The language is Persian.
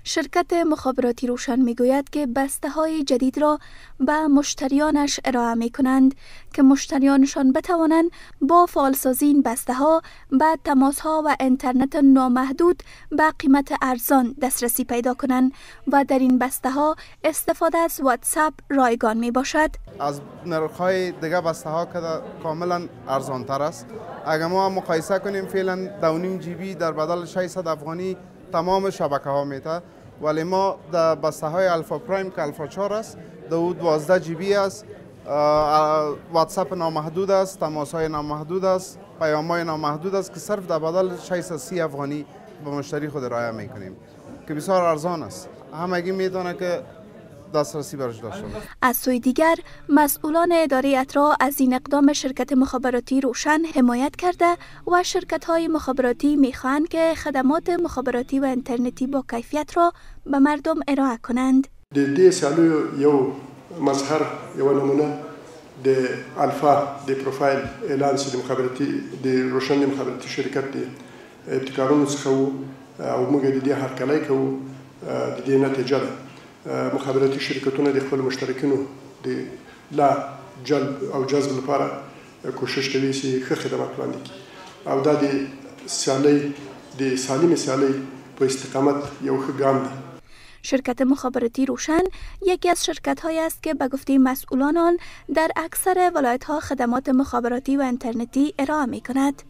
شرکت مخابراتی روشن میگوید که بسته های جدید را به مشتریانش ارائه می کنند که مشتریانشان بتوانند با فعالسازی این بسته ها به تماس ها و اینترنت نامحدود به قیمت ارزان دسترسی پیدا کنند و در این بسته ها استفاده از واتساپ رایگان می باشد. از نرخ های دیگه بسته ها که کاملا ارزان تر است. اگر ما مقایسه کنیم فعلا 2.5 GB در بدل 600 افغانی تمام شبکه ها میته، ولی ما در بسته های الفا پرایم که الفا 4 است 12 GB است، واتساپ نامحدود است، تماس های نامحدود است، پیام های نامحدود است که صرف در بدل 630 افغانی به مشتری خود ارائه میکنیم که بسیار ارزان است. همگی میتونه که دسترسی برش داشته باشه. از سوی دیگر مسئولان اداره اطراح از این اقدام شرکت مخابراتی روشن حمایت کرده و شرکت های مخابراتی میخواهند که خدمات مخابراتی و اینترنتی با کیفیت را به مردم ارائه کنند. د سالو یو مظهر یو نمونه د الفا د پروفایل اعلان د مخابراتی د روشن مخابراتی شرکت د ابتکارونو څخه او موږ د دې هرکلی کوو د دې نتیجه ده. مخابراتی شرکتونه د خپل مشترکینو د لا جلب او جذب لپاره کوشش کوي چې ښه خدمات وړاندې کړي او دا د سیالۍ د سالمې سیالۍ په استقامت یو ښه ګام ده. شرکت مخابراتی روشن یکی از شرکت هایی است که به گفته مسئولان آن در اکثر ولایت ها خدمات مخابراتی و اینترنتی ارائه می کند.